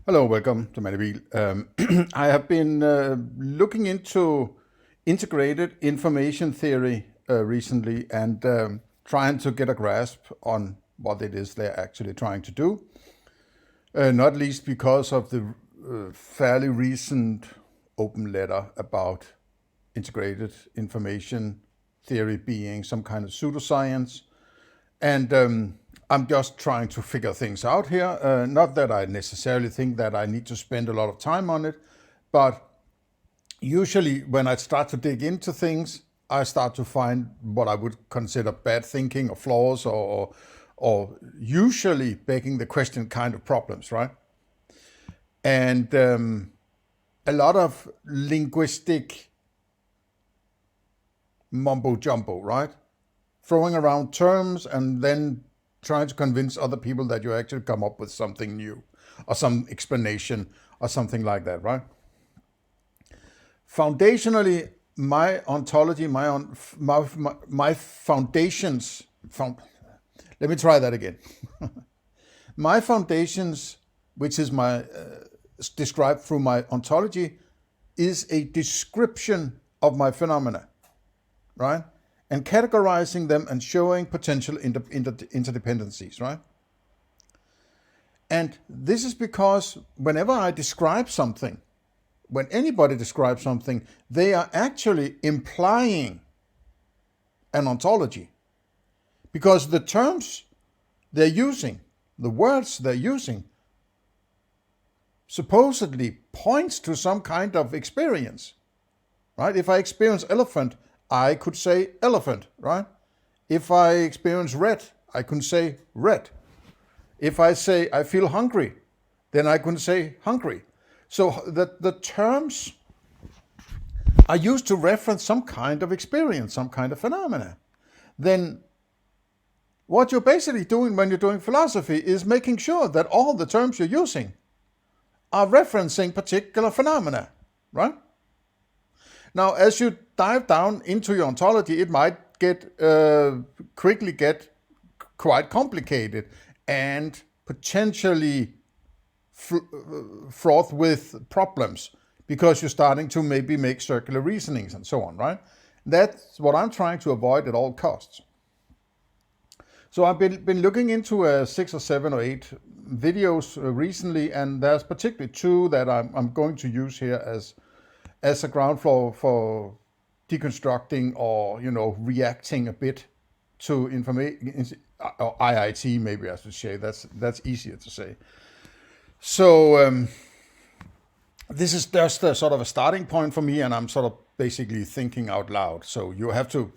Hello, welcome to Mandibil. I have been looking into integrated information theory recently and trying to get a grasp on what it is they're actually trying to do, not least because of the fairly recent open letter about integrated information theory being some kind of pseudoscience. And I'm just trying to figure things out here. Not that I necessarily think that I need to spend a lot of time on it, but usually when I start to dig into things, I start to find what I would consider bad thinking or flaws or usually begging the question kind of problems, right? And a lot of linguistic mumbo jumbo, right? Throwing around terms and then trying to convince other people that you actually come up with something new or some explanation or something like that, right? Foundationally, my ontology, my foundations, let me try that again. My foundations, which is my described through my ontology, is a description of my phenomena, right? And categorizing them and showing potential interdependencies, right? And this is because whenever I describe something, when anybody describes something, they are actually implying an ontology. Because the terms they're using, the words they're using, supposedly points to some kind of experience, right? If I experience elephant, I could say elephant, right? If I experience red, I can say red. If I say I feel hungry, then I can say hungry. So the terms are used to reference some kind of experience, some kind of phenomena. Then what you're basically doing when you're doing philosophy is making sure that all the terms you're using are referencing particular phenomena, right? Now, as you dive down into your ontology, it might quickly get quite complicated and potentially fraught with problems because you're starting to maybe make circular reasonings and so on, right? That's what I'm trying to avoid at all costs. So I've been looking into 6 or 7 or 8 videos recently, and there's particularly 2 that I'm going to use here as a ground floor for deconstructing or, reacting a bit to information, or IIT maybe I should say, that's easier to say. So this is just a sort of a starting point for me, and I'm sort of basically thinking out loud. So you have to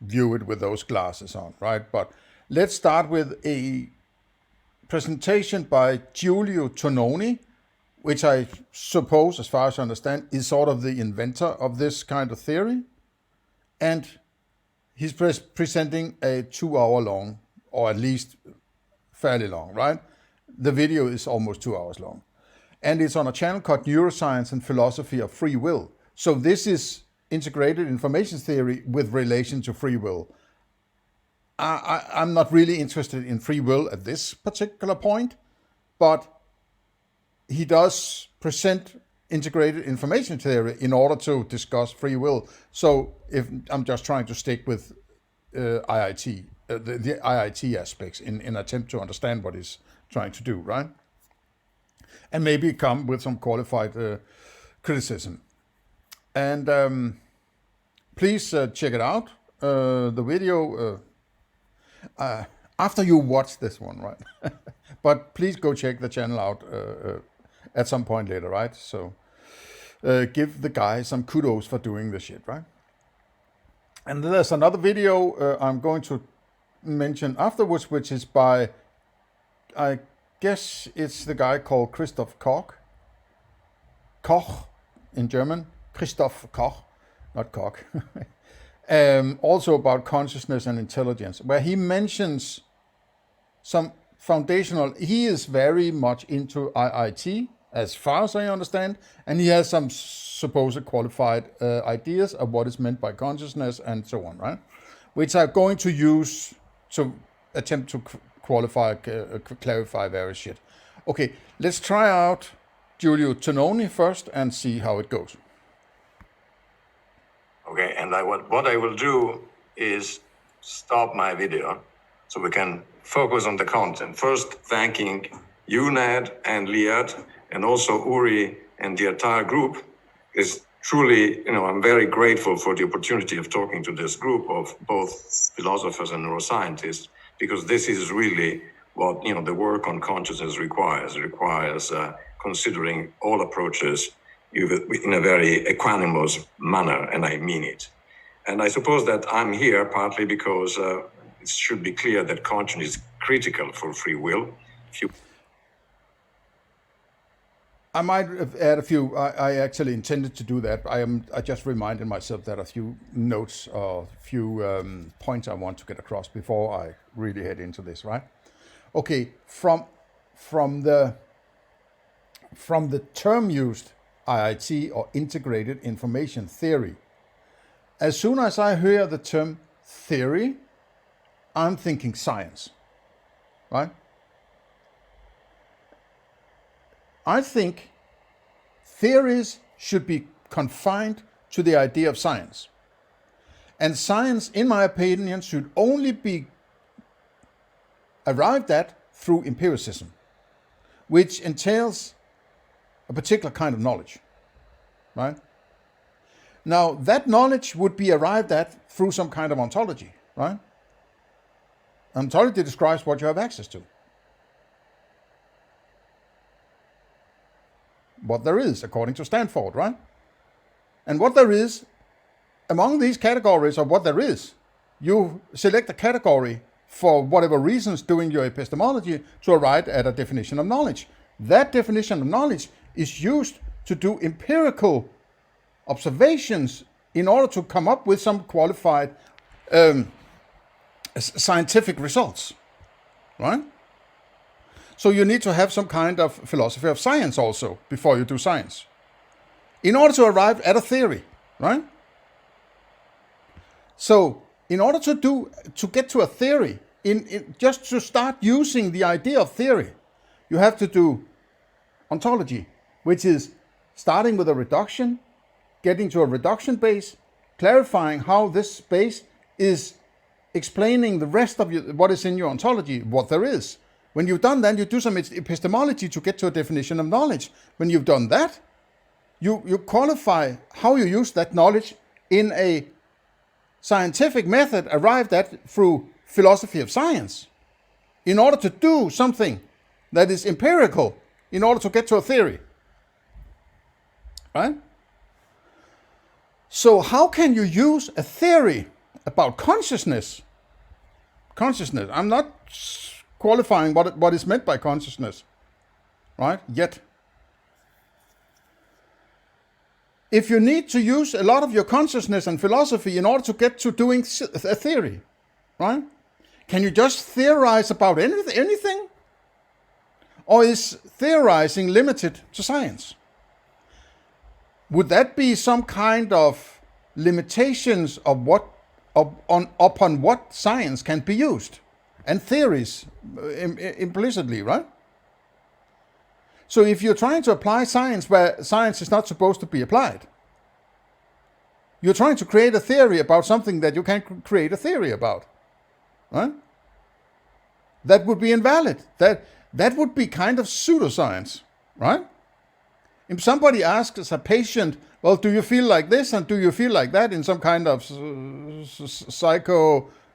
view it with those glasses on, right? But let's start with a presentation by Giulio Tononi, which I suppose, as far as I understand, is sort of the inventor of this kind of theory. And he's presenting a 2-hour long, or at least fairly long, right? The video is almost 2 hours long. And it's on a channel called Neuroscience and Philosophy of Free Will. So this is integrated information theory with relation to free will. I'm not really interested in free will at this particular point, but he does present integrated information theory in order to discuss free will. So if I'm just trying to stick with IIT, the IIT aspects in an attempt to understand what he's trying to do, right? And maybe come with some qualified criticism. And please check it out. The video, after you watch this one, right? But please go check the channel out at some point later, right? So give the guy some kudos for doing this shit, right? And then there's another video I'm going to mention afterwards, which is by, I guess it's the guy called Christoph Koch. Koch in German. Christoph Koch, not Koch. Also about consciousness and intelligence, where he mentions some foundational, he is very much into IIT, as far as I understand, and he has some supposed qualified ideas of what is meant by consciousness and so on, right? Which I'm going to use to attempt to qualify, clarify various shit. Okay, let's try out Giulio Tononi first and see how it goes. Okay, and what I will do is stop my video so we can focus on the content. First, thanking you, Ned and Liat, and also Uri and the entire group. Is truly, I'm very grateful for the opportunity of talking to this group of both philosophers and neuroscientists, because this is really what, the work on consciousness requires. It requires considering all approaches in a very equanimous manner, and I mean it. And I suppose that I'm here partly because it should be clear that consciousness is critical for free will. I might add a few. I actually intended to do that. I just reminded myself that a few notes or a few points I want to get across before I really head into this, right? Okay, from the term used, IIT, or integrated information theory. As soon as I hear the term theory, I'm thinking science, right? I think theories should be confined to the idea of science. And science, in my opinion, should only be arrived at through empiricism, which entails a particular kind of knowledge, right? Now, that knowledge would be arrived at through some kind of ontology, right? Ontology describes what you have access to. What there is, according to Stanford, right? And what there is, among these categories of what there is, you select a category for whatever reasons doing your epistemology to arrive at a definition of knowledge. That definition of knowledge is used to do empirical observations in order to come up with some qualified scientific results, right? So you need to have some kind of philosophy of science also before you do science, in order to arrive at a theory, right? So in order to get to a theory, just to start using the idea of theory, you have to do ontology, which is starting with a reduction, getting to a reduction base, clarifying how this space is explaining the rest of what is in your ontology, what there is. When you've done that, you do some epistemology to get to a definition of knowledge. When you've done that, you qualify how you use that knowledge in a scientific method arrived at through philosophy of science, in order to do something that is empirical, in order to get to a theory, right? So how can you use a theory about consciousness? I'm not qualifying what is meant by consciousness, right? Yet. If you need to use a lot of your consciousness and philosophy in order to get to doing a theory, right? Can you just theorize about anything? Or is theorizing limited to science? Would that be some kind of limitations of upon what science can be used? And theories implicitly, right? So if you're trying to apply science where science is not supposed to be applied, you're trying to create a theory about something that you can't create a theory about, right? That would be invalid. That would be kind of pseudo-science, right? If somebody asks a patient, well, do you feel like this and do you feel like that, in some kind of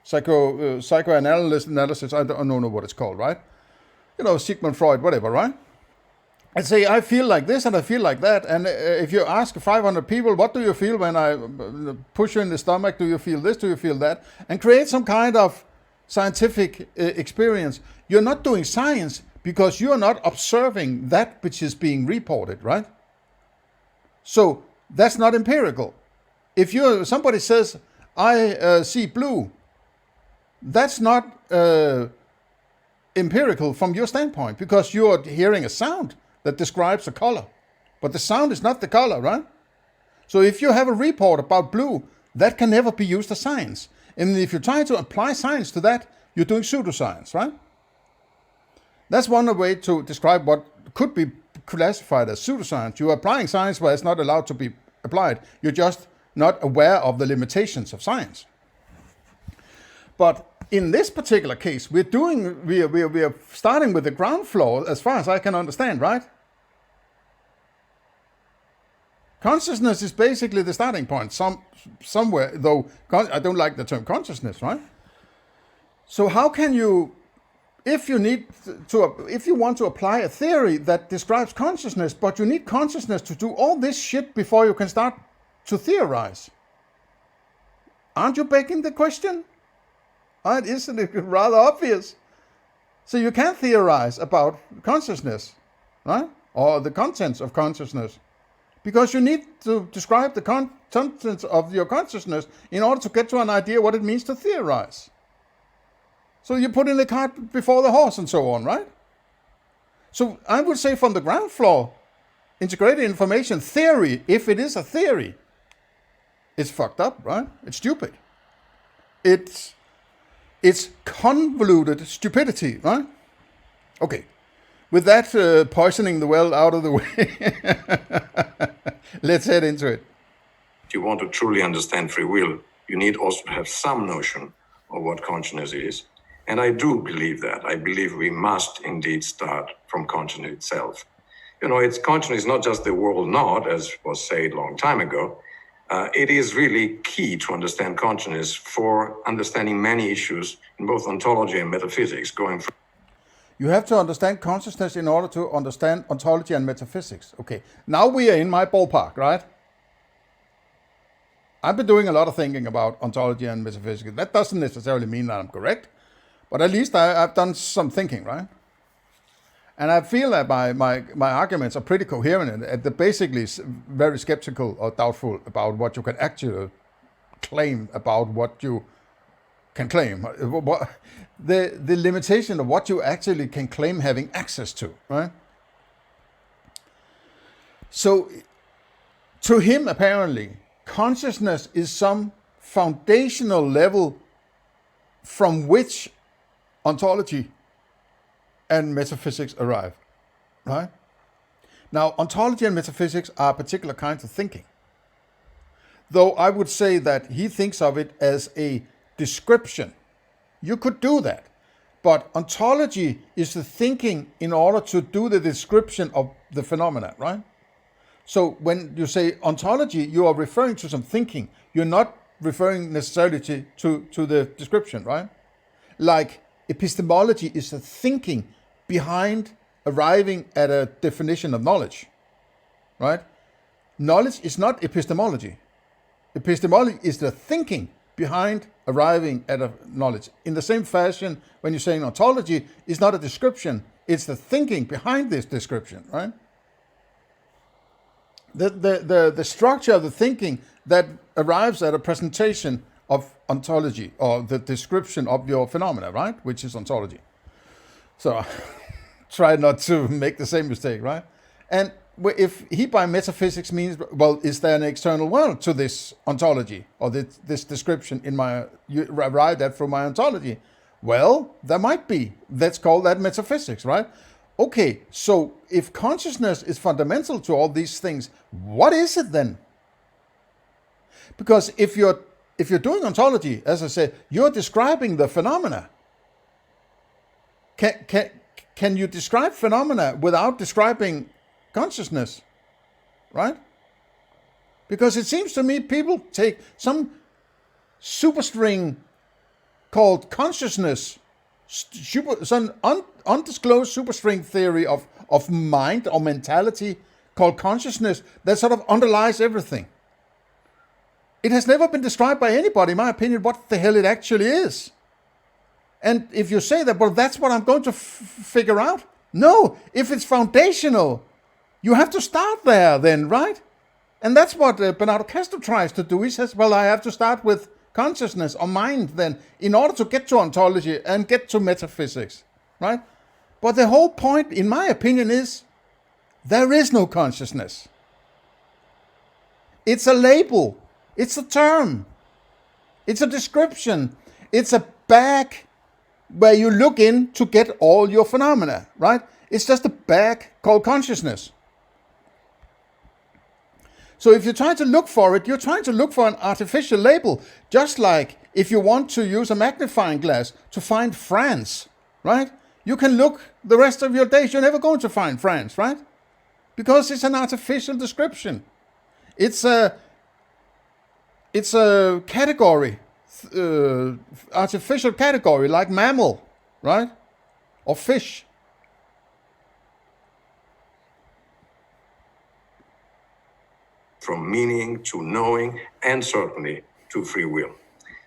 psychoanalysis, I don't know what it's called, right? Sigmund Freud, whatever, right? And say, I feel like this and I feel like that. And if you ask 500 people, what do you feel when I push you in the stomach? Do you feel this? Do you feel that? And create some kind of scientific experience. You're not doing science because you're not observing that which is being reported, right? So that's not empirical. If somebody says, I see blue, that's not empirical from your standpoint, because you're hearing a sound that describes a color. But the sound is not the color, right? So if you have a report about blue, that can never be used as science. And if you try to apply science to that, you're doing pseudoscience, right? That's one way to describe what could be classified as pseudoscience. You're applying science where it's not allowed to be applied. You're just not aware of the limitations of science. But in this particular case, we are starting with the ground floor, as far as I can understand, right? Consciousness is basically the starting point, somewhere, though I don't like the term consciousness, right? So how can you, if you want to apply a theory that describes consciousness, but you need consciousness to do all this shit before you can start to theorize? Aren't you begging the question? Isn't it rather obvious? So you can't theorize about consciousness, right? Or the contents of consciousness. Because you need to describe the contents of your consciousness in order to get to an idea what it means to theorize. So you put in the cart before the horse and so on, right? So I would say from the ground floor, integrated information theory, if it is a theory, it's fucked up, right? It's stupid. It's convoluted stupidity, right? Okay. With that poisoning the well out of the way, let's head into it. If you want to truly understand free will, you need also to have some notion of what consciousness is. And I do believe that. I believe we must indeed start from consciousness itself. Consciousness is not just the world not, as was said a long time ago. It is really key to understand consciousness for understanding many issues in both ontology and metaphysics, going from. You have to understand consciousness in order to understand ontology and metaphysics. Okay, now we are in my ballpark, right? I've been doing a lot of thinking about ontology and metaphysics. That doesn't necessarily mean that I'm correct, but at least I've done some thinking, right? And I feel that my arguments are pretty coherent, and they're basically very skeptical or doubtful about what you can actually claim about what you can claim. The limitation of what you actually can claim having access to, right? So, to him, apparently, consciousness is some foundational level from which ontology and metaphysics arrive, right? Now, ontology and metaphysics are particular kinds of thinking. Though I would say that he thinks of it as a description. You could do that. But ontology is the thinking in order to do the description of the phenomena, right? So when you say ontology, you are referring to some thinking. You're not referring necessarily to the description, right? Like epistemology is the thinking behind arriving at a definition of knowledge, right? Knowledge is not epistemology. Epistemology is the thinking behind arriving at a knowledge. In the same fashion, when you're saying ontology, it's not a description, it's the thinking behind this description, right? The structure of the thinking that arrives at a presentation of ontology, or the description of your phenomena, right? Which is ontology. So try not to make the same mistake, right? And if he by metaphysics means, well, is there an external world to this ontology, or this description you arrived at from my ontology? Well, there might be. Let's call that metaphysics, right? Okay, so if consciousness is fundamental to all these things, what is it then? Because if you're doing ontology, as I said, you're describing the phenomena. Can you describe phenomena without describing consciousness, right? Because it seems to me people take some superstring called consciousness, some undisclosed superstring theory of mind or mentality called consciousness that sort of underlies everything. It has never been described by anybody, in my opinion, what the hell it actually is. And if you say that, well, that's what I'm going to figure out. No, if it's foundational, you have to start there then, right? And that's what Bernardo Kastrup tries to do. He says, well, I have to start with consciousness or mind then in order to get to ontology and get to metaphysics, right? But the whole point, in my opinion, is there is no consciousness. It's a label. It's a term. It's a description. It's a bag where you look in to get all your phenomena, right? It's just a bag called consciousness. So if you try to look for it, you're trying to look for an artificial label, just like if you want to use a magnifying glass to find France, right? You can look the rest of your days, you're never going to find France, right? Because it's an artificial description. It's a category, artificial category, like mammal, right? Or fish. From meaning to knowing, and certainly to free will.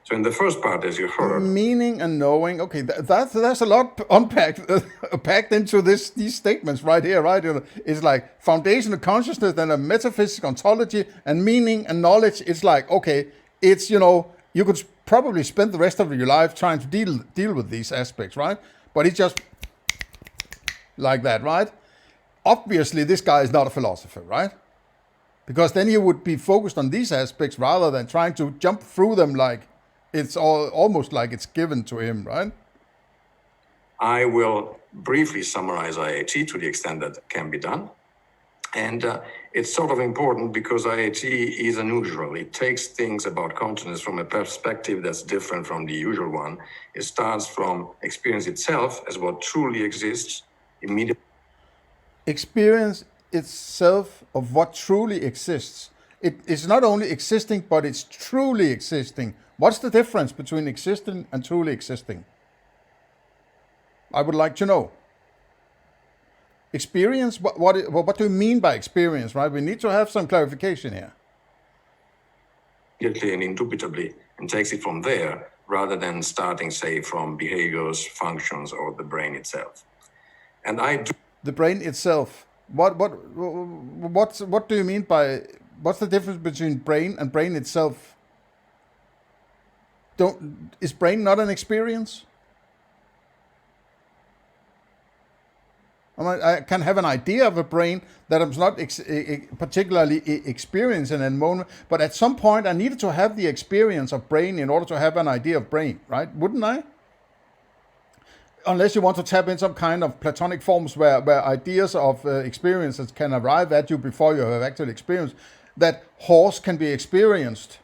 So in the first part, as you heard, meaning and knowing. Okay, there's a lot packed into these statements right here, right? It's like foundation of consciousness, then a metaphysics, ontology, and meaning and knowledge. It's like, okay, it's, you could probably spend the rest of your life trying to deal with these aspects, right? But it's just like that, right? Obviously, this guy is not a philosopher, right? Because then he would be focused on these aspects rather than trying to jump through them like it's almost like it's given to him, right? I will briefly summarize IAT to the extent that can be done. And it's sort of important because IAT is unusual. It takes things about consciousness from a perspective that's different from the usual one. It starts from experience itself as what truly exists immediately. Experience itself of what truly exists. It's not only existing, but it's truly existing. What's the difference between existing and truly existing? I would like to know. Experience, what do you mean by experience, right? We need to have some clarification here. Immediately and indubitably, and takes it from there, rather than starting, say, from behaviors, functions, or the brain itself. And the brain itself. What do you mean by, what's the difference between brain and brain itself? Is brain not an experience? I can have an idea of a brain that I'm not particularly experiencing in a moment, but at some point I needed to have the experience of brain in order to have an idea of brain, right? Wouldn't I? Unless you want to tap in some kind of Platonic forms where ideas of experiences can arrive at you before you have actually experienced. That horse can be experienced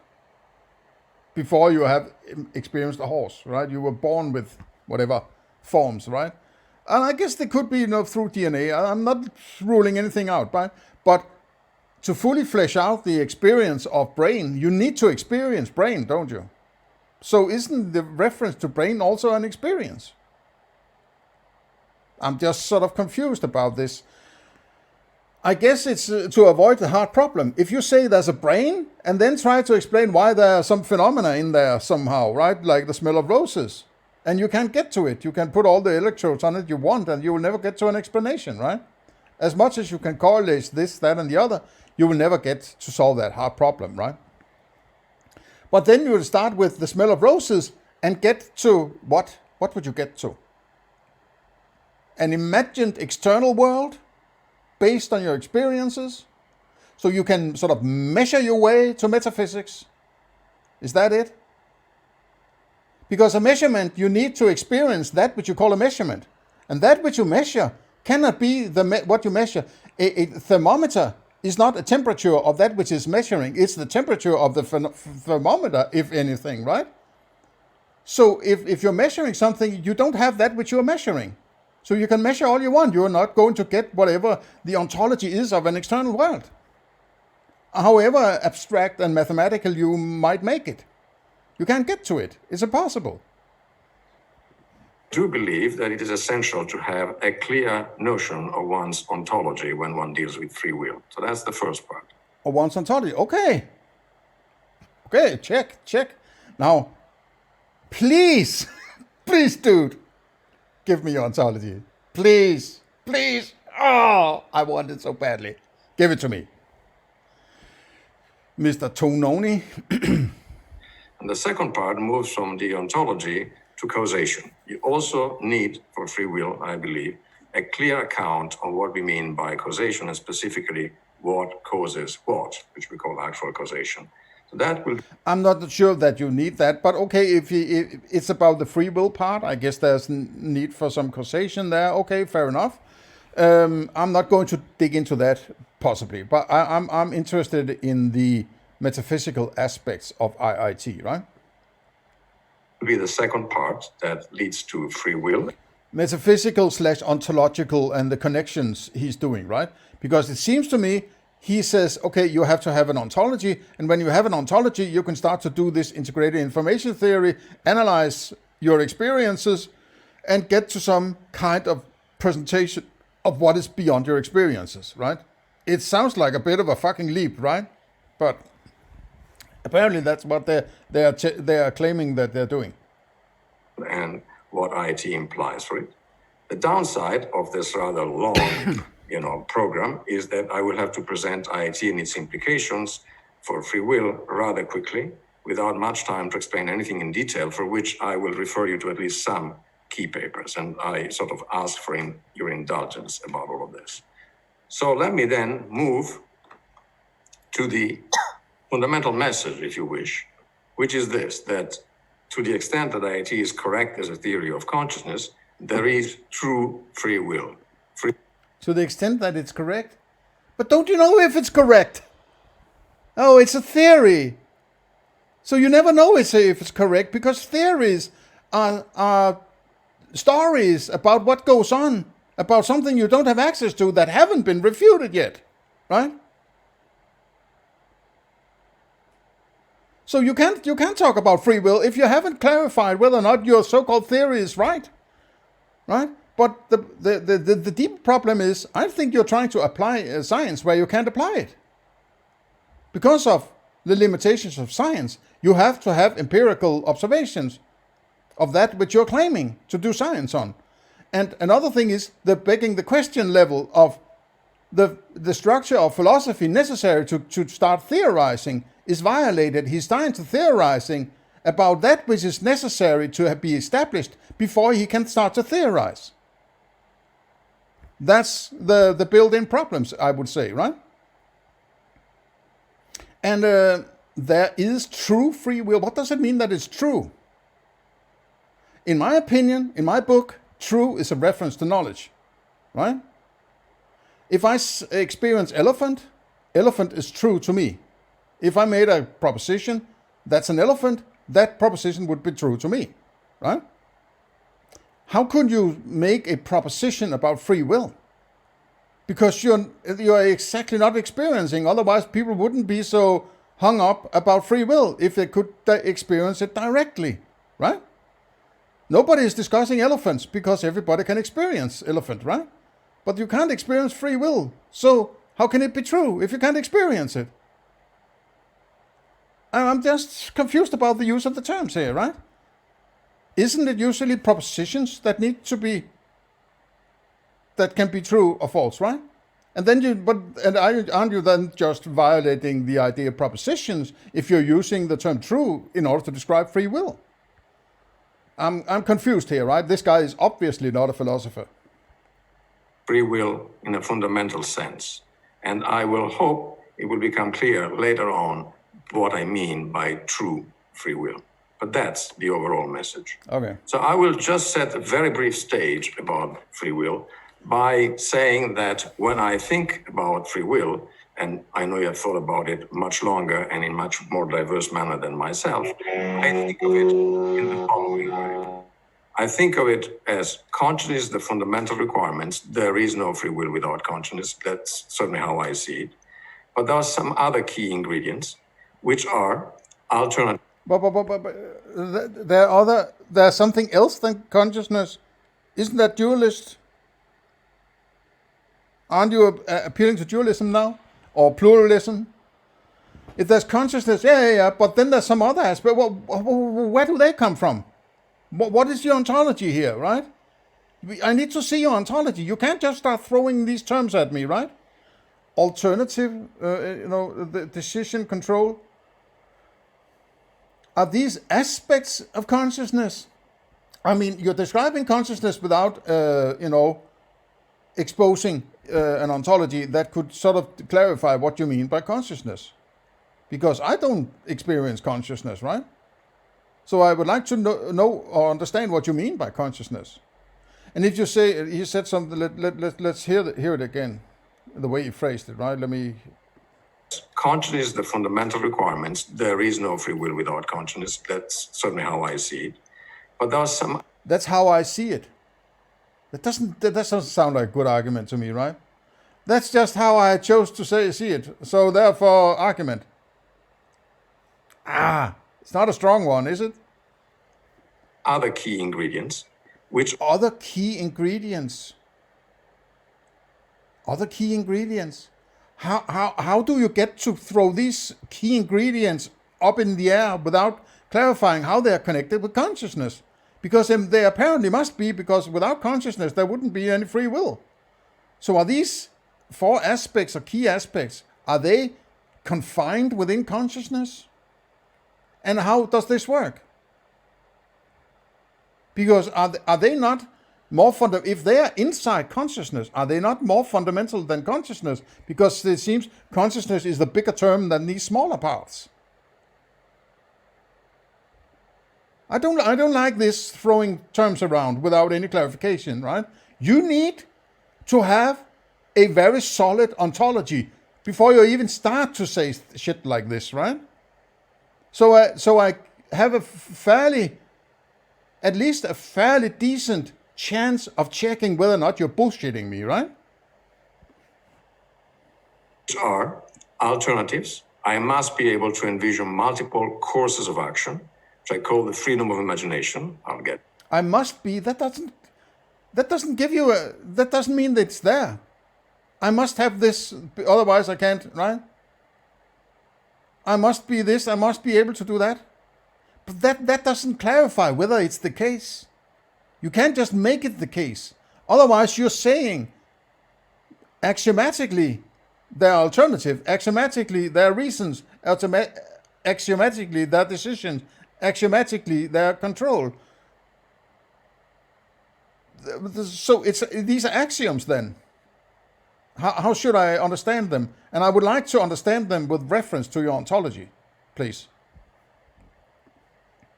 before you have experienced a horse, right? You were born with whatever forms, right? And I guess they could be, through DNA. I'm not ruling anything out, right? But to fully flesh out the experience of brain, you need to experience brain, don't you? So isn't the reference to brain also an experience? I'm just sort of confused about this. I guess it's to avoid the hard problem. If you say there's a brain and then try to explain why there are some phenomena in there somehow, right? Like the smell of roses, and you can't get to it. You can put all the electrodes on it you want and you will never get to an explanation, right? As much as you can correlate this, that, and the other, you will never get to solve that hard problem, right? But then you will start with the smell of roses and get to what? What would you get to? An imagined external world based on your experiences, so you can sort of measure your way to metaphysics. Is that it? Because a measurement, you need to experience that which you call a measurement. And that which you measure cannot be what you measure. A thermometer is not a temperature of that which is measuring. It's the temperature of the thermometer, if anything, right? So if you're measuring something, you don't have that which you're measuring. So you can measure all you want. You're not going to get whatever the ontology is of an external world. However abstract and mathematical you might make it. You can't get to it. It's impossible. I do believe that it is essential to have a clear notion of one's ontology when one deals with free will. So that's the first part. Of one's ontology. Okay. Okay, check. Now, please, dude, give me your ontology. Please. Oh, I want it so badly. Give it to me. Mr. Tononi. And the second part moves from the ontology to causation. You also need, for free will, I believe, a clear account of what we mean by causation and specifically what causes what, which we call actual causation. That will I'm not sure that you need that, but okay, if it's about the free will part, I guess there's need for some causation there. Okay, fair enough. I'm not going to dig into that possibly, but I'm interested in the metaphysical aspects of IIT, right? be the second part that leads to free will. Metaphysical / ontological and the connections he's doing, right? Because it seems to me he says, okay, you have to have an ontology, and when you have an ontology, you can start to do this integrated information theory, analyze your experiences, and get to some kind of presentation of what is beyond your experiences, right? It sounds like a bit of a fucking leap, right? But apparently that's what they are claiming that they're doing. And what IT implies for it. The downside of this rather long, program is that I will have to present IT and its implications for free will rather quickly, without much time to explain anything in detail, for which I will refer you to at least some key papers. And I sort of ask for your indulgence about all of this. So let me then move to the fundamental message, if you wish, which is this, that to the extent that IT is correct as a theory of consciousness, there is true free will. To the extent that it's correct? But don't you know if it's correct? Oh, it's a theory. So you never know if it's correct, because theories are stories about what goes on, about something you don't have access to that haven't been refuted yet, right? So you can't talk about free will if you haven't clarified whether or not your so-called theory is right, right? But the deep problem is, I think you're trying to apply science where you can't apply it. Because of the limitations of science, you have to have empirical observations of that which you're claiming to do science on. And another thing is the begging the question level of the structure of philosophy necessary to start theorizing is violated. He's starting to theorizing about that which is necessary to be established before he can start to theorize. That's the built-in problems, I would say, right? And there is true free will. What does it mean that it's true? In my opinion, in my book, true is a reference to knowledge, right? If I experience elephant is true to me. If I made a proposition, that's an elephant, that proposition would be true to me, right? How could you make a proposition about free will? Because you're exactly not experiencing. Otherwise, people wouldn't be so hung up about free will if they could experience it directly, right? Nobody is discussing elephants because everybody can experience elephant, right? But you can't experience free will. So how can it be true if you can't experience it? I'm just confused about the use of the terms here, right? Isn't it usually propositions that can be true or false, right? And then aren't you then just violating the idea of propositions if you're using the term true in order to describe free will? I'm confused here, right? This guy is obviously not a philosopher. Free will in a fundamental sense. And I will hope it will become clear later on what I mean by true free will. But that's the overall message. Okay. So I will just set a very brief stage about free will by saying that when I think about free will, and I know you have thought about it much longer and in much more diverse manner than myself, I think of it in the following way. I think of it as consciousness, the fundamental requirements. There is no free will without consciousness. That's certainly how I see it. But there are some other key ingredients, which are alternative. But there's something else than consciousness. Isn't that dualist? Aren't you appealing to dualism now? Or pluralism? If there's consciousness, yeah, but then there's some other aspect. Well, where do they come from? What is your ontology here, right? I need to see your ontology. You can't just start throwing these terms at me, right? Alternative, the decision control. Are these aspects of consciousness? I mean, you're describing consciousness without, exposing an ontology that could sort of clarify what you mean by consciousness. because I don't experience consciousness, right? So I would like to know or understand what you mean by consciousness. And if you say, you said something, let's hear it again, the way you phrased it, right? Consciousness is the fundamental requirements. There is no free will without consciousness. That's certainly how I see it. But there are some... That's how I see it. That doesn't sound like a good argument to me, right? That's just how I chose to see it. So therefore, argument. It's not a strong one, is it? Other key ingredients, which... Other key ingredients. Other key ingredients. How do you get to throw these key ingredients up in the air without clarifying how they are connected with consciousness? Because they apparently must be, because without consciousness there wouldn't be any free will. So are these 4 aspects or key aspects, are they confined within consciousness? And how does this work? Because are they not more fundamental? If they are inside consciousness, are they not more fundamental than consciousness? Because it seems consciousness is the bigger term than these smaller parts. I don't like this throwing terms around without any clarification, right? You need to have a very solid ontology before you even start to say shit like this, right? So I have at least a fairly decent chance of checking whether or not you're bullshitting me, right? Are alternatives. I must be able to envision multiple courses of action, which I call the freedom of imagination. I must be. That doesn't give you that doesn't mean that it's there. I must have this, otherwise I can't, right? I must be this, I must be able to do that. But that doesn't clarify whether it's the case. You can't just make it the case. Otherwise you're saying axiomatically there are alternatives, axiomatically there are reasons, axiomatically there are decisions, axiomatically there are control. So these are axioms then. How should I understand them? And I would like to understand them with reference to your ontology, please.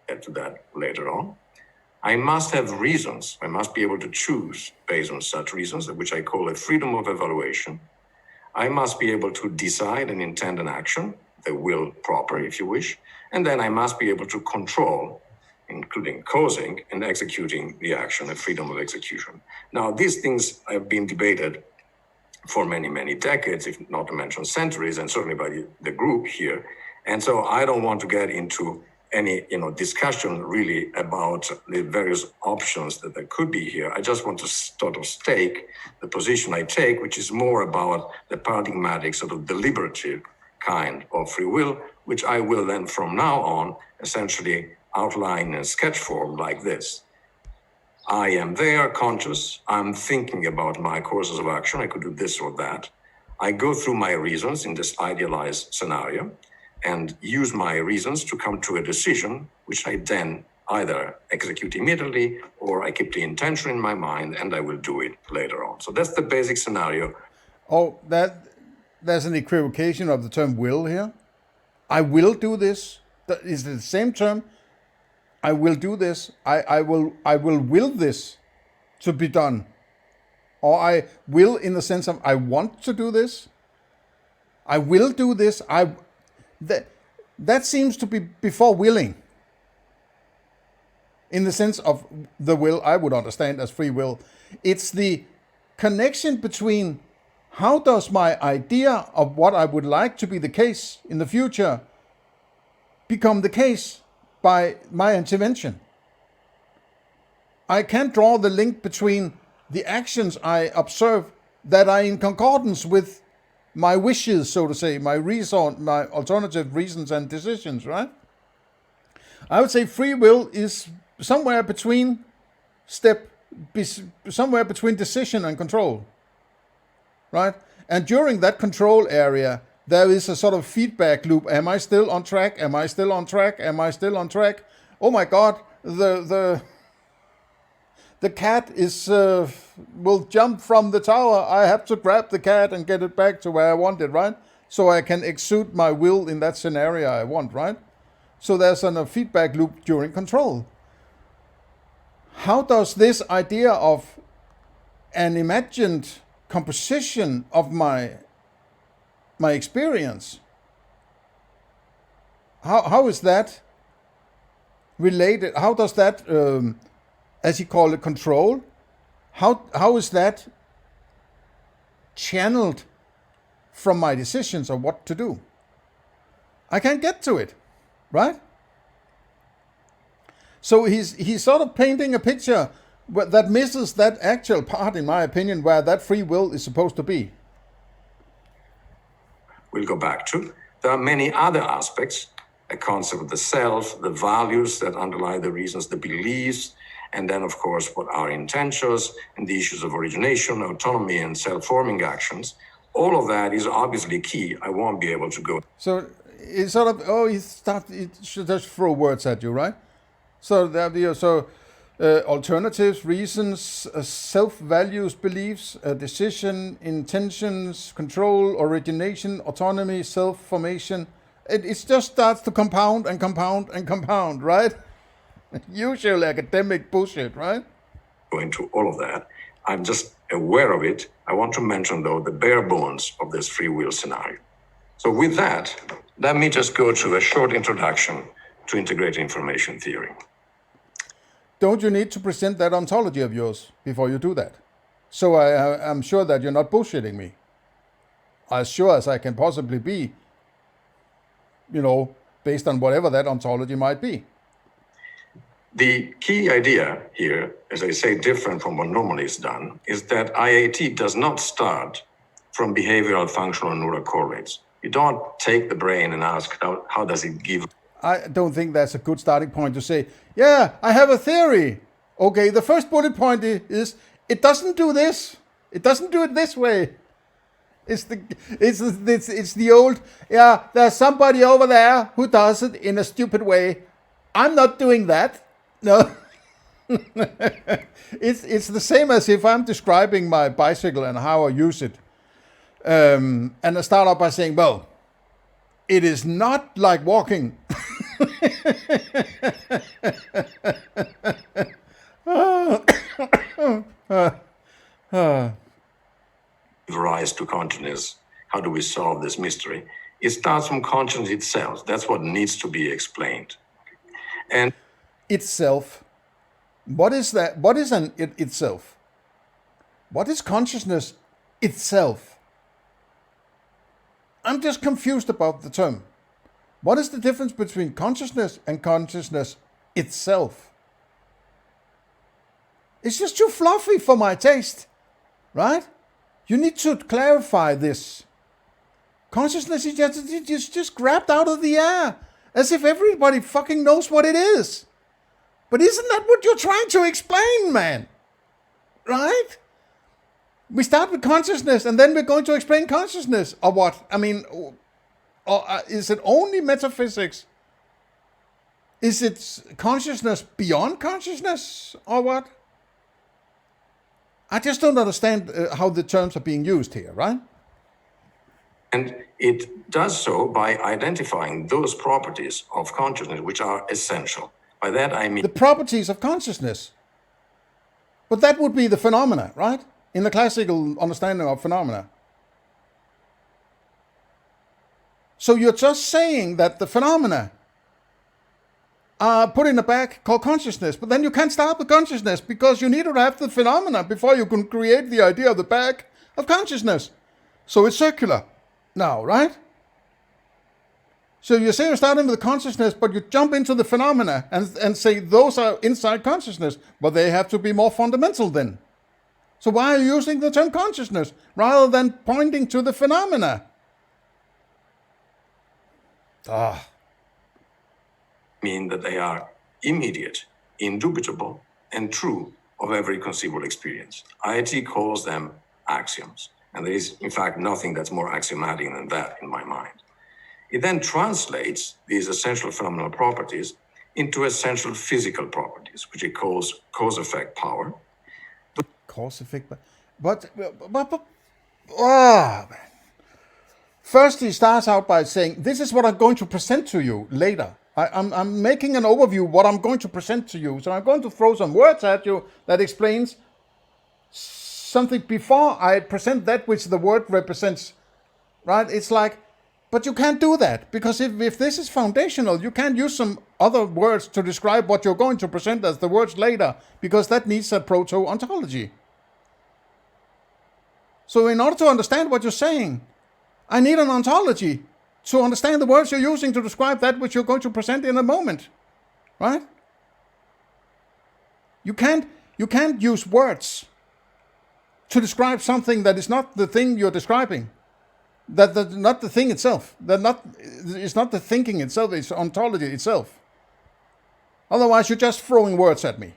Get to that later on. I must have reasons. I must be able to choose based on such reasons, which I call a freedom of evaluation. I must be able to decide and intend an action, the will proper, if you wish. And then I must be able to control, including causing and executing the action, a freedom of execution. Now, these things have been debated for many, many decades, if not to mention centuries, and certainly by the group here. And so I don't want to get into any discussion really about the various options that there could be here. I just want to sort of stake the position I take, which is more about the paradigmatic sort of deliberative kind of free will, which I will then from now on essentially outline in sketch form like this. I am there, conscious. I'm thinking about my courses of action. I could do this or that. I go through my reasons in this idealized scenario and use my reasons to come to a decision, which I then either execute immediately or I keep the intention in my mind and I will do it later on. So that's the basic scenario. Oh, there's an equivocation of the term will here. I will do this. Is it the same term? I will do this. I will this to be done. Or I will in the sense of I want to do this. I will do this. That seems to be before willing. In the sense of the will, I would understand as free will. It's the connection between how does my idea of what I would like to be the case in the future become the case by my intervention. I can't draw the link between the actions I observe that are in concordance with my wishes, so to say, my alternative reasons and decisions, right? I would say free will is somewhere between decision and control, right? And during that control area, there is a sort of feedback loop. Am I still on track? Am I still on track? Am I still on track? Oh my God, the cat will jump from the tower. I have to grab the cat and get it back to where I want it, right? so I can exude my will in that scenario I want, right? So there's a feedback loop during control. How does this idea of an imagined composition of my experience, how is that related? How does that, as you call it, control? How is that channeled from my decisions of what to do? I can't get to it, right? So he's sort of painting a picture that misses that actual part, in my opinion, where that free will is supposed to be. We'll go back to. There are many other aspects, a concept of the self, the values that underlie the reasons, the beliefs, and then, of course, what are intentions and the issues of origination, autonomy, and self-forming actions. All of that is obviously key. I won't be able to go. So it's sort of, it should just throw words at you, right? So alternatives, reasons, self-values, beliefs, decision, intentions, control, origination, autonomy, self-formation. It just starts to compound and compound and compound, right? Usual academic bullshit, right? Go into all of that. I'm just aware of it. I want to mention, though, the bare bones of this free will scenario. So with that, let me just go to a short introduction to integrated information theory. Don't you need to present that ontology of yours before you do that? So I'm sure that you're not bullshitting me. As sure as I can possibly be, based on whatever that ontology might be. The key idea here, as I say, different from what normally is done, is that IAT does not start from behavioral functional neural correlates. You don't take the brain and ask, how does it give? I don't think that's a good starting point to say, yeah, I have a theory. Okay, the first bullet point is it doesn't do this. It doesn't do it this way. It's the old, yeah, there's somebody over there who does it in a stupid way. I'm not doing that. No. It's the same as if I'm describing my bicycle and how I use it. And I start off by saying, well, it is not like walking. Rise to consciousness. How do we solve this mystery? It starts from consciousness itself. That's what needs to be explained. And itself. What is that? What is an itself? What is consciousness itself? I'm just confused about the term. What is the difference between consciousness and consciousness itself? It's just too fluffy for my taste, right? You need to clarify this. Consciousness is just grabbed out of the air, as if everybody fucking knows what it is. But isn't that what you're trying to explain, man? Right? We start with consciousness, and then we're going to explain consciousness, or what? I mean, is it only metaphysics? Is it consciousness beyond consciousness, or what? I just don't understand how the terms are being used here, right? And it does so by identifying those properties of consciousness which are essential. By that I mean the properties of consciousness. But that would be the phenomena, right? In the classical understanding of phenomena. So you're just saying that the phenomena are put in a bag called consciousness, but then you can't start with consciousness because you need to have the phenomena before you can create the idea of the bag of consciousness. So it's circular now, right? So you say you're starting with consciousness, but you jump into the phenomena and say those are inside consciousness, but they have to be more fundamental then. So why are you using the term consciousness rather than pointing to the phenomena? Mean that they are immediate, indubitable, and true of every conceivable experience. IIT calls them axioms, and there is, in fact, nothing that's more axiomatic than that in my mind. It then translates these essential phenomenal properties into essential physical properties, which it calls cause-effect power. Cause-effect, but oh, man. First, he starts out by saying, this is what I'm going to present to you later. I'm making an overview of what I'm going to present to you. So I'm going to throw some words at you that explains something before I present that which the word represents. Right? It's like, but you can't do that, because if this is foundational, you can't use some other words to describe what you're going to present as the words later, because that needs a proto-ontology. So in order to understand what you're saying, I need an ontology to understand the words you're using to describe that which you're going to present in a moment. Right? You can't use words to describe something that is not the thing you're describing. That's not the thing itself. It's not the thinking itself, it's ontology itself. Otherwise, you're just throwing words at me.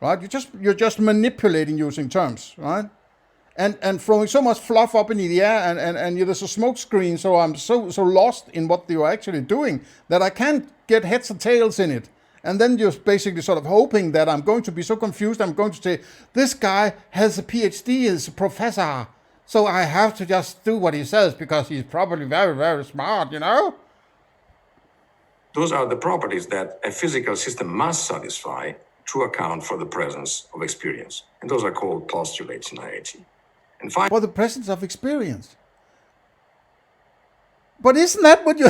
Right? You're just manipulating using terms, right? And throwing so much fluff up in the air, and there's a smoke screen, so I'm so lost in what you're actually doing that I can't get heads or tails in it. And then you're basically sort of hoping that I'm going to be so confused, I'm going to say, this guy has a PhD, he's a professor, so I have to just do what he says because he's probably very, very smart, you know? Those are the properties that a physical system must satisfy to account for the presence of experience. And those are called postulates in IIT. And for the presence of experience. But isn't that what you...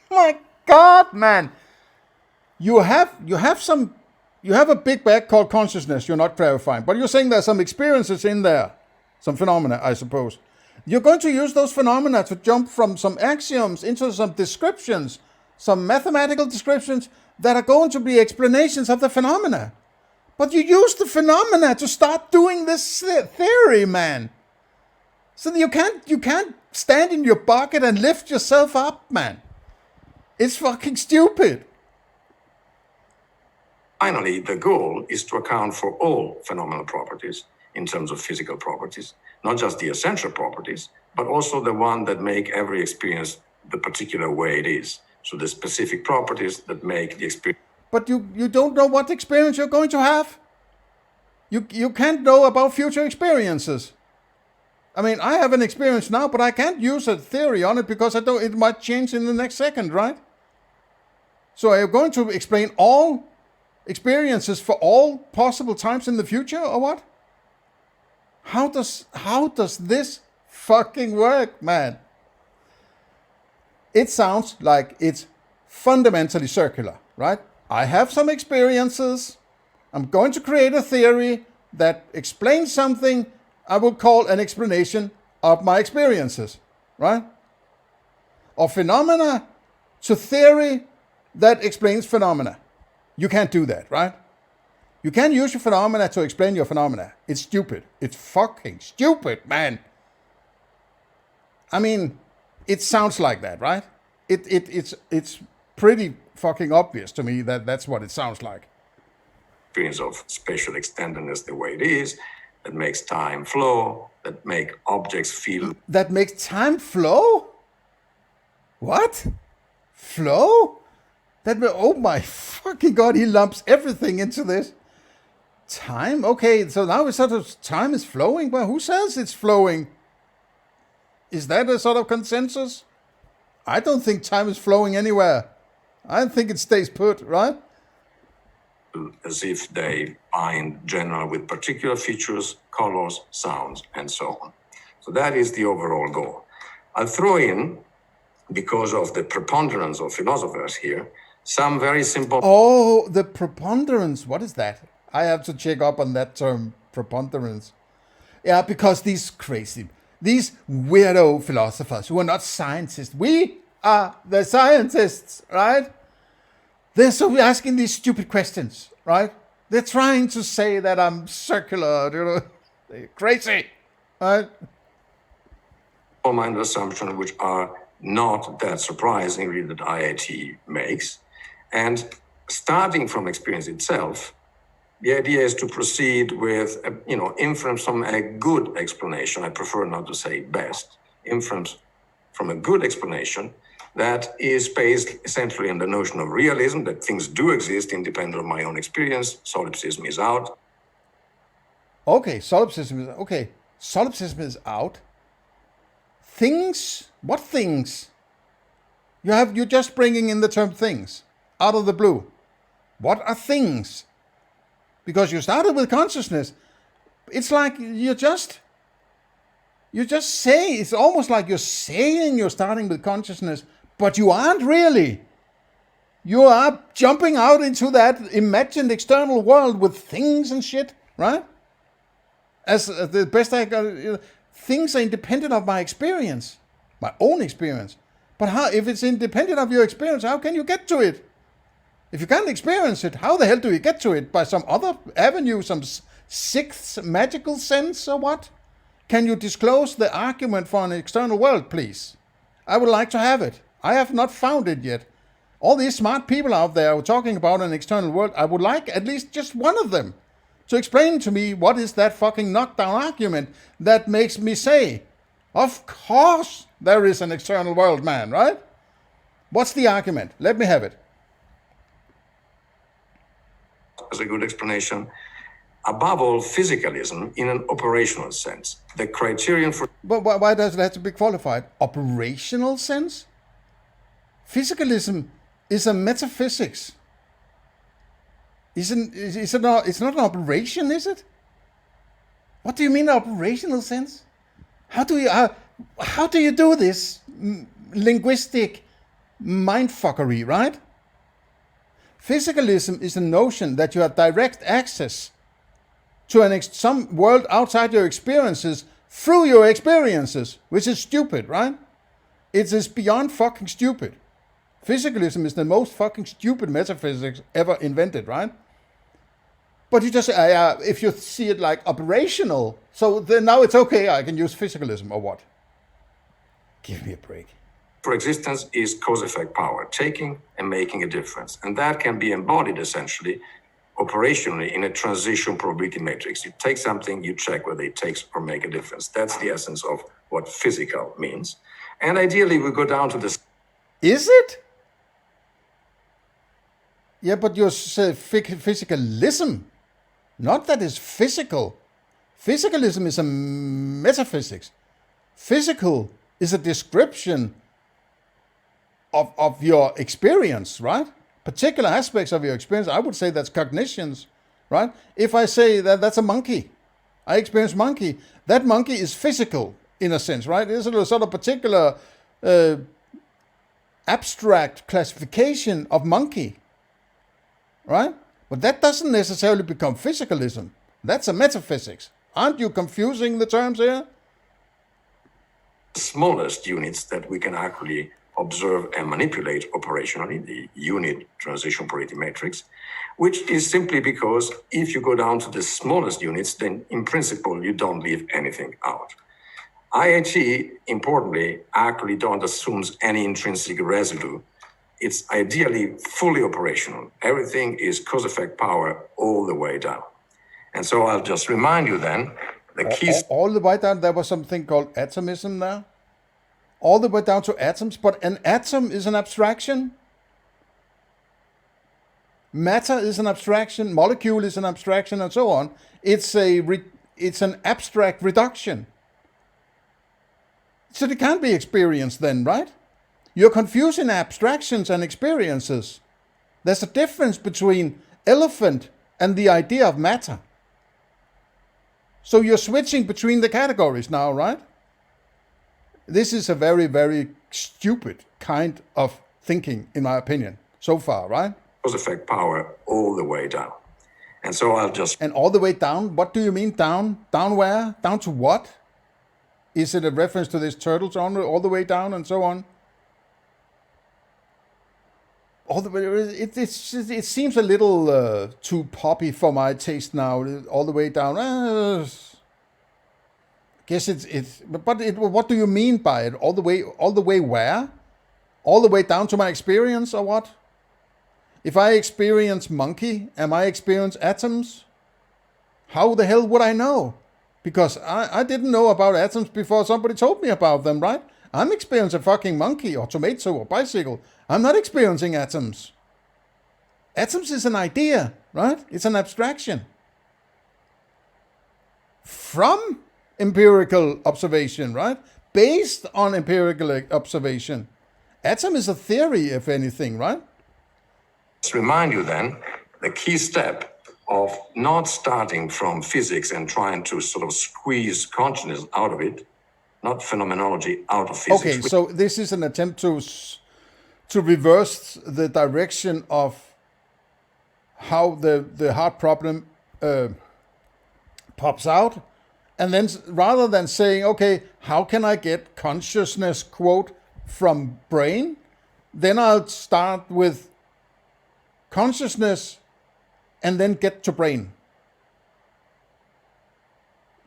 My God, man. You have a big bag called consciousness you're not clarifying. But you're saying there's some experiences in there. Some phenomena, I suppose. You're going to use those phenomena to jump from some axioms into some descriptions, some mathematical descriptions that are going to be explanations of the phenomena. But you use the phenomena to start doing this theory, man. So you can't stand in your bucket and lift yourself up, man. It's fucking stupid. Finally, the goal is to account for all phenomenal properties in terms of physical properties, not just the essential properties, but also the one that make every experience the particular way it is. So the specific properties that make the experience. But you don't know what experience you're going to have. You can't know about future experiences. I mean, I have an experience now, but I can't use a theory on it because it might change in the next second, right? So are you going to explain all experiences for all possible times in the future, or what? How does this fucking work, man? It sounds like it's fundamentally circular, right? I have some experiences. I'm going to create a theory that explains something I will call an explanation of my experiences, right? Or phenomena to theory that explains phenomena. You can't do that, right? You can't use your phenomena to explain your phenomena. It's stupid. It's fucking stupid, man. I mean, it sounds like that, right? It's pretty fucking obvious to me that that's what it sounds like. Experience of spatial extendedness the way it is, that makes time flow, that make objects feel... That makes time flow? What? Flow? Oh my fucking God, he lumps everything into this. Time? Okay, so now it's sort of time is flowing, but who says it's flowing? Is that a sort of consensus? I don't think time is flowing anywhere. I think it stays put, right? As if they bind general with particular features, colors, sounds, and so on. So that is the overall goal. I'll throw in, because of the preponderance of philosophers here, some very simple... Oh, the preponderance. What is that? I have to check up on that term, preponderance. Yeah, because these weirdo philosophers who are not scientists, we are the scientists, right? They're so asking these stupid questions, right? They're trying to say that I'm circular, you know, they're crazy, right? Mind assumptions which are not that surprising, really, that IIT makes. And starting from experience itself, the idea is to proceed with, inference from a good explanation. I prefer not to say best. Inference from a good explanation that is based essentially on the notion of realism, that things do exist independent of my own experience. Solipsism is out. Okay, solipsism is out. things? What things? You're just bringing in the term things out of the blue. What are things? Because you started with consciousness. It's like you just say, it's almost like you're saying you're starting with consciousness, but you aren't really. You are jumping out into that imagined external world with things and shit, right? As the best I got, things are independent of my experience, my own experience. But how, if it's independent of your experience, how can you get to it? If you can't experience it, how the hell do you get to it? By some other avenue, some sixth magical sense or what? Can you disclose the argument for an external world, please? I would like to have it. I have not found it yet. All these smart people out there who are talking about an external world, I would like at least just one of them to explain to me what is that fucking knockdown argument that makes me say, of course there is an external world, man, right? What's the argument? Let me have it. As a good explanation. Above all, physicalism in an operational sense. The criterion for... But why does it have to be qualified? Operational sense? Physicalism is a metaphysics. It's not an operation, is it? What do you mean operational sense? How do you do this linguistic mindfuckery, right? Physicalism is the notion that you have direct access to some world outside your experiences through your experiences, which is stupid, right? It is beyond fucking stupid. Physicalism is the most fucking stupid metaphysics ever invented, right? But you just say, if you see it like operational, so then now it's okay, I can use physicalism or what? Give me a break. For existence is cause-effect power, taking and making a difference. And that can be embodied essentially, operationally, in a transition probability matrix. You take something, you check whether it takes or make a difference. That's the essence of what physical means. And ideally, we go down to this. Is it? Yeah, but you say physicalism. Not that it's physical. Physicalism is a metaphysics. Physical is a description of your experience, right? Particular aspects of your experience. I would say that's cognitions, right? If I say that that's a monkey, I experience monkey. That monkey is physical in a sense, right? It's a sort of particular abstract classification of monkey, right? But that doesn't necessarily become physicalism. That's a metaphysics. Aren't you confusing the terms here? Smallest units that we can actually observe and manipulate operationally, the unit transition probability matrix, which is simply because if you go down to the smallest units, then in principle, you don't leave anything out. IAT, importantly, actually don't assume any intrinsic residue. It's ideally fully operational. Everything is cause-effect power all the way down. And so I'll just remind you then, the keys... All the way down, there was something called atomism there. All the way down to atoms, but an atom is an abstraction. Matter is an abstraction, molecule is an abstraction, and so on. It's an abstract reduction. So it can't be experienced then, right? You're confusing abstractions and experiences. There's a difference between elephant and the idea of matter. So you're switching between the categories now, right? This is a very, very stupid kind of thinking, in my opinion, so far, right? Cause-effect power all the way down. And so I'll just... And all the way down? What do you mean down? Down where? Down to what? Is it a reference to this turtle genre, all the way down and so on? All the way, it seems a little too poppy for my taste now, all the way down. Guess what do you mean by it? All the way where? All the way down to my experience or what? If I experience monkey, am I experience atoms? How the hell would I know? Because I didn't know about atoms before somebody told me about them, right? I'm experiencing a fucking monkey or tomato or bicycle. I'm not experiencing atoms. Atoms is an idea, right? It's an abstraction. From empirical observation, right? based on empirical observation. Atom is a theory, if anything, right? Let's remind you then the key step of not starting from physics and trying to sort of squeeze consciousness out of it, not phenomenology out of physics. Okay, so this is an attempt to reverse the direction of how the hard problem pops out. And then rather than saying, okay, how can I get consciousness, quote, from brain? Then I'll start with consciousness and then get to brain.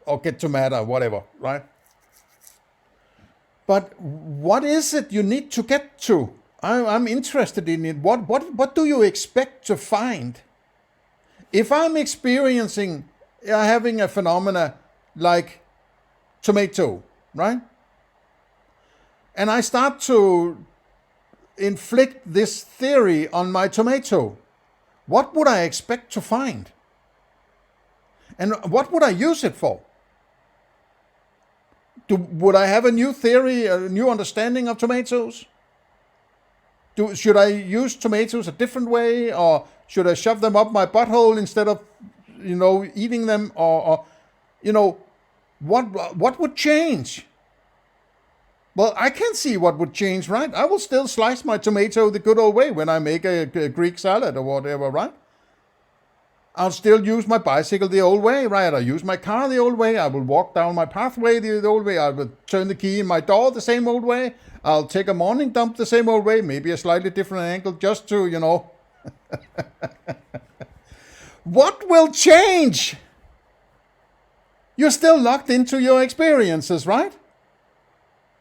Or get to matter, whatever, right? But what is it you need to get to? I'm interested in it. What do you expect to find? If I'm experiencing, having a phenomena like tomato, right? And I start to inflict this theory on my tomato, what would I expect to find? And what would I use it for? Would I have a new theory, a new understanding of tomatoes? Should I use tomatoes a different way, or should I shove them up my butthole instead of, eating them? Or what would change? Well, I can see what would change, right? I will still slice my tomato the good old way when I make a Greek salad or whatever, right? I'll still use my bicycle the old way, right? I'll use my car the old way. I will walk down my pathway the old way. I will turn the key in my door the same old way. I'll take a morning dump the same old way, maybe a slightly different angle, just to, What will change? You're still locked into your experiences, right?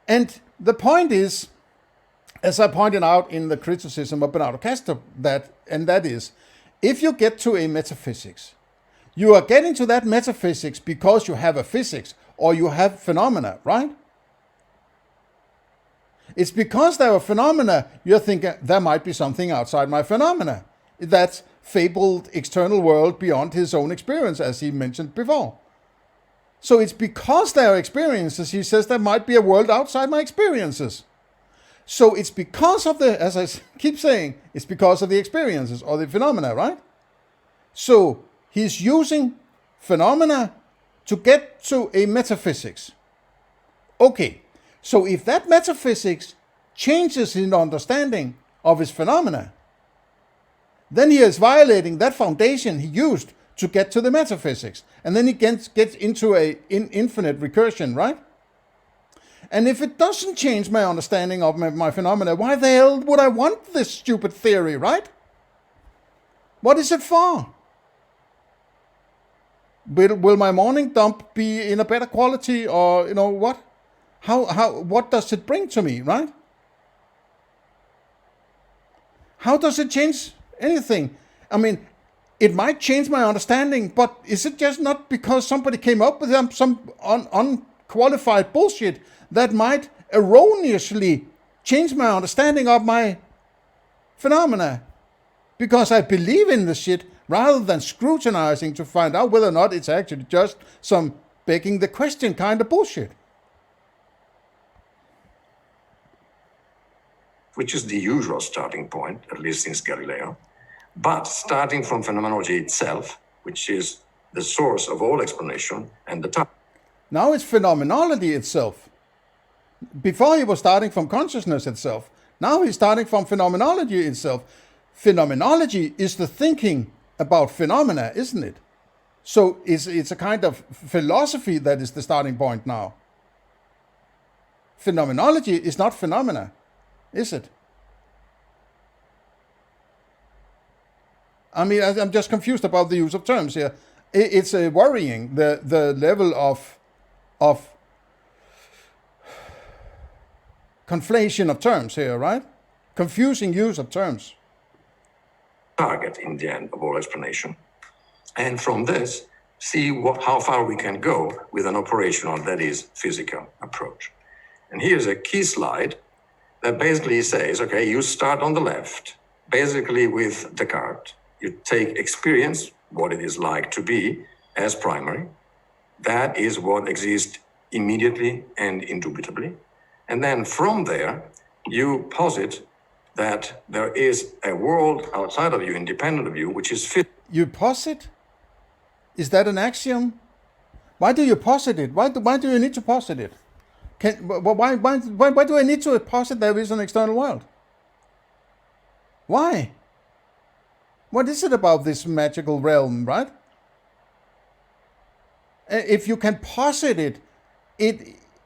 And the point is, as I pointed out in the criticism of Bernardo Kastrup, that is, if you get to a metaphysics, you are getting to that metaphysics because you have a physics or you have phenomena, right? It's because there are phenomena, you're thinking there might be something outside my phenomena. That fabled external world beyond his own experience, as he mentioned before. So it's because there are experiences, he says, there might be a world outside my experiences. So it's because of as I keep saying, it's because of the experiences or the phenomena, right? So he's using phenomena to get to a metaphysics. Okay, so if that metaphysics changes his understanding of his phenomena, then he is violating that foundation he used to get to the metaphysics. And then he gets into an infinite recursion, right? And if it doesn't change my understanding of my phenomena, why the hell would I want this stupid theory, right? What is it for? Will my morning dump be in a better quality, or what? What does it bring to me, right? How does it change anything? I mean, it might change my understanding, but is it just not because somebody came up with some unqualified bullshit that might erroneously change my understanding of my phenomena? Because I believe in the shit rather than scrutinizing to find out whether or not it's actually just some begging the question kind of bullshit. Which is the usual starting point, at least since Galileo. But starting from phenomenology itself, which is the source of all explanation and the time. Now it's phenomenology itself. Before he was starting from consciousness itself. Now he's starting from phenomenology itself. Phenomenology is the thinking about phenomena, isn't it? So it's a kind of philosophy that is the starting point now. Phenomenology is not phenomena, is it? I mean, I'm just confused about the use of terms here. It's worrying, the level of conflation of terms here, right? Confusing use of terms. Target in the end of all explanation. And from this, see how far we can go with an operational, that is, physical approach. And here's a key slide that basically says, okay, you start on the left, basically with Descartes. You take experience, what it is like to be, as primary. That is what exists immediately and indubitably. And then from there, you posit that there is a world outside of you, independent of you, which is You posit? Is that an axiom? Why do you posit it? Why do you need to posit it? Why do I need to posit there is an external world? Why? What is it about this magical realm, right? If you can posit it,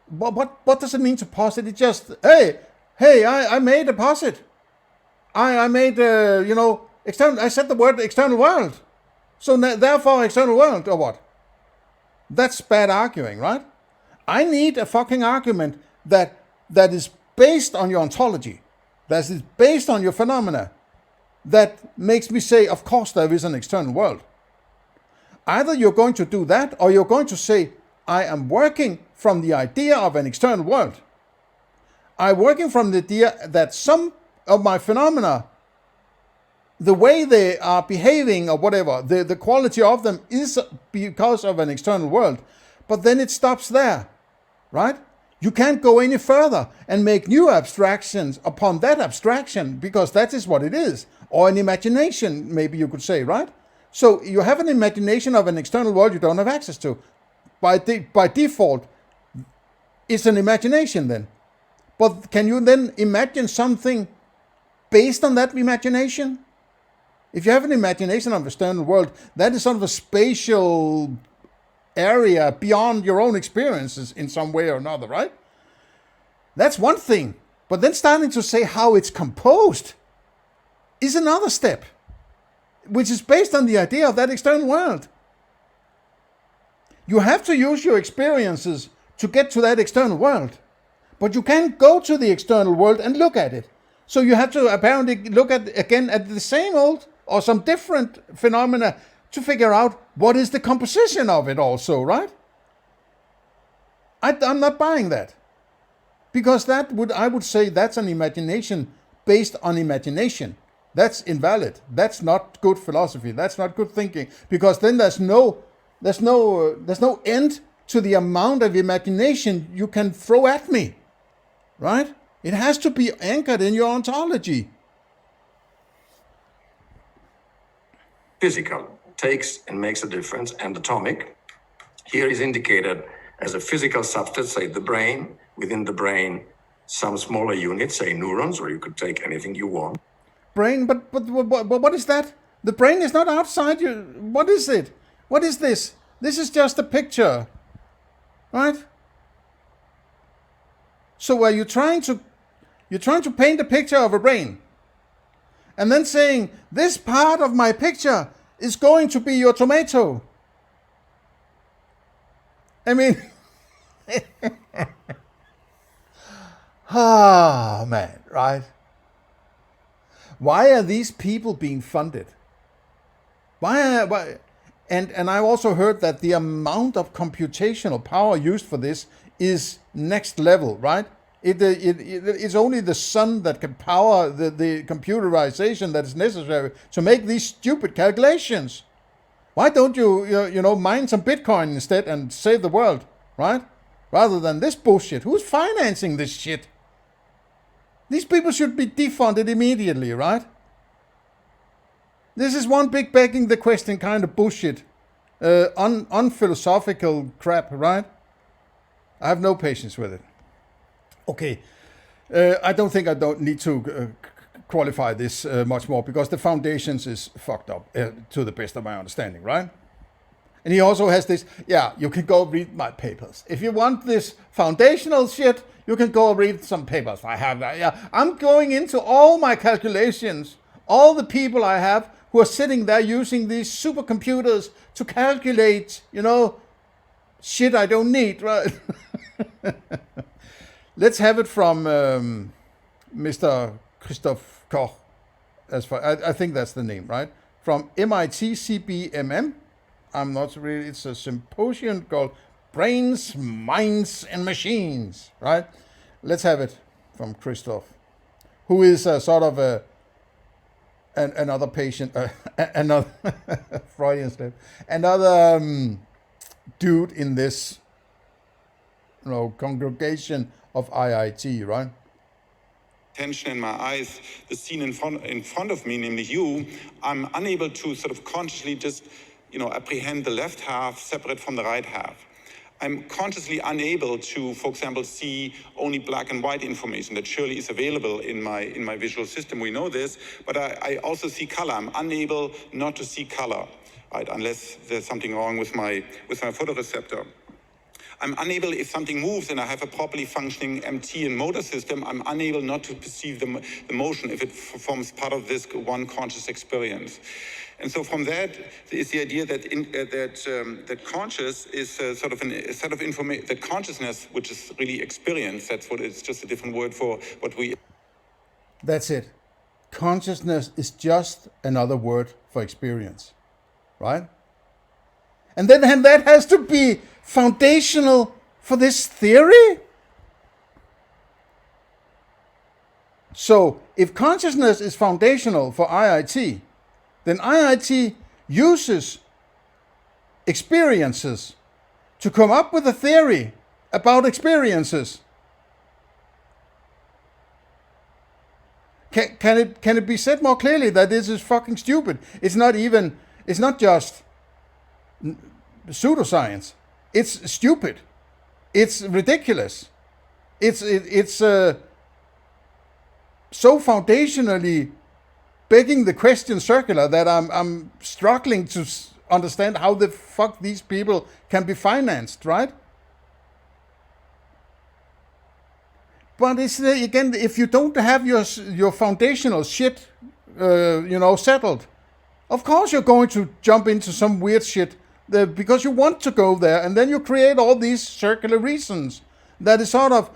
what does it mean to posit it? Just, hey, I made a posit. I made, external, I said the word external world. So therefore external world, or what? That's bad arguing, right? I need a fucking argument that is based on your ontology, that is based on your phenomena, that makes me say, of course there is an external world. Either you're going to do that, or you're going to say, I am working from the idea of an external world. I'm working from the idea that some of my phenomena, the way they are behaving or whatever, the quality of them is because of an external world. But then it stops there, right? You can't go any further and make new abstractions upon that abstraction, because that is what it is. Or an imagination, maybe you could say, right? So you have an imagination of an external world you don't have access to. By default, it's an imagination then. But can you then imagine something based on that imagination? If you have an imagination of an external world, that is sort of a spatial area beyond your own experiences in some way or another, right? That's one thing. But then starting to say how it's composed is another step, which is based on the idea of that external world. You have to use your experiences to get to that external world, but you can't go to the external world and look at it. So you have to apparently look at the same old or some different phenomena to figure out what is the composition of it also, right? I'm not buying that, because I would say that's an imagination based on imagination. That's invalid. That's not good philosophy. That's not good thinking, because then there's no end to the amount of imagination you can throw at me, right? It has to be anchored in your ontology. Physical takes and makes a difference, and atomic here is indicated as a physical substance, say the brain. Within the brain, some smaller units, say neurons, or you could take anything you want. Brain, but what is that? The brain is not outside you. What is it? What is this? This is just a picture, right? So are you trying to paint a picture of a brain, and then saying this part of my picture is going to be your tomato? I mean, man, right? Why are these people being funded? Why? And I've also heard that the amount of computational power used for this is next level, right? It's only the sun that can power the computerization that is necessary to make these stupid calculations. Why don't you mine some Bitcoin instead and save the world, right? Rather than this bullshit. Who's financing this shit? These people should be defunded immediately, right? This is one big begging the question kind of bullshit. Unphilosophical crap, right? I have no patience with it. Okay. I don't think I don't need to qualify this much more, because the foundations is fucked up to the best of my understanding, right? And he also has this, you can go read my papers. If you want this foundational shit, you can go read some papers. I have that, I'm going into all my calculations, all the people I have who are sitting there using these supercomputers to calculate, shit I don't need, right? Let's have it from Mr. Christoph Koch. I think that's the name, right? From MIT CBMM. I'm not really, it's a symposium called Brains, Minds, and Machines, right? Let's have it from Christoph, who is sort of another patient, another Freudian slip, another dude in this congregation of IIT, right? Tension in my eyes, the scene in front of me, namely you, I'm unable to sort of consciously just, apprehend the left half separate from the right half. I'm consciously unable to, for example, see only black and white information that surely is available in my visual system. We know this, but I also see color. I'm unable not to see color, right? Unless there's something wrong with my photoreceptor. I'm unable, if something moves and I have a properly functioning MT and motor system, I'm unable not to perceive the motion if it forms part of this one conscious experience. And so from that is the idea that that conscious is sort of a set of information, that consciousness, which is really experience, that's what it's just a different word for what we... That's it. Consciousness is just another word for experience, right? And then that has to be foundational for this theory? So, if consciousness is foundational for IIT, then IIT uses experiences to come up with a theory about experiences. Can it be said more clearly that this is fucking stupid? It's not just pseudo-science. It's stupid. It's ridiculous. It's so foundationally begging the question circular that I'm struggling to understand how the fuck these people can be financed, right? But it's again, if you don't have your foundational shit, settled, of course you're going to jump into some weird shit because you want to go there, and then you create all these circular reasons that is sort of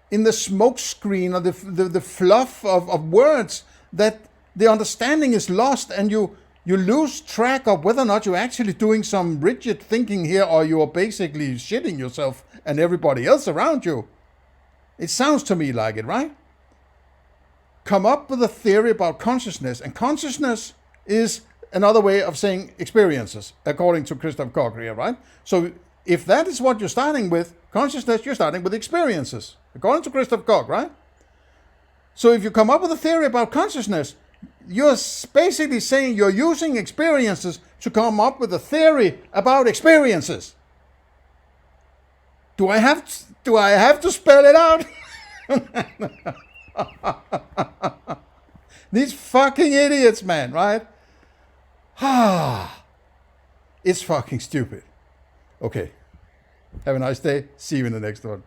in the smoke screen or the fluff of words that the understanding is lost, and you lose track of whether or not you're actually doing some rigid thinking here, or you are basically shitting yourself and everybody else around you. It sounds to me like it, right? Come up with a theory about consciousness, and consciousness is another way of saying experiences, according to Christoph Koch here, right? So if that is what you're starting with, consciousness, you're starting with experiences, according to Christoph Koch, right? So if you come up with a theory about consciousness, you're basically saying you're using experiences to come up with a theory about experiences. Do I have to spell it out? These fucking idiots, man, right? It's fucking stupid. Okay. Have a nice day. See you in the next one.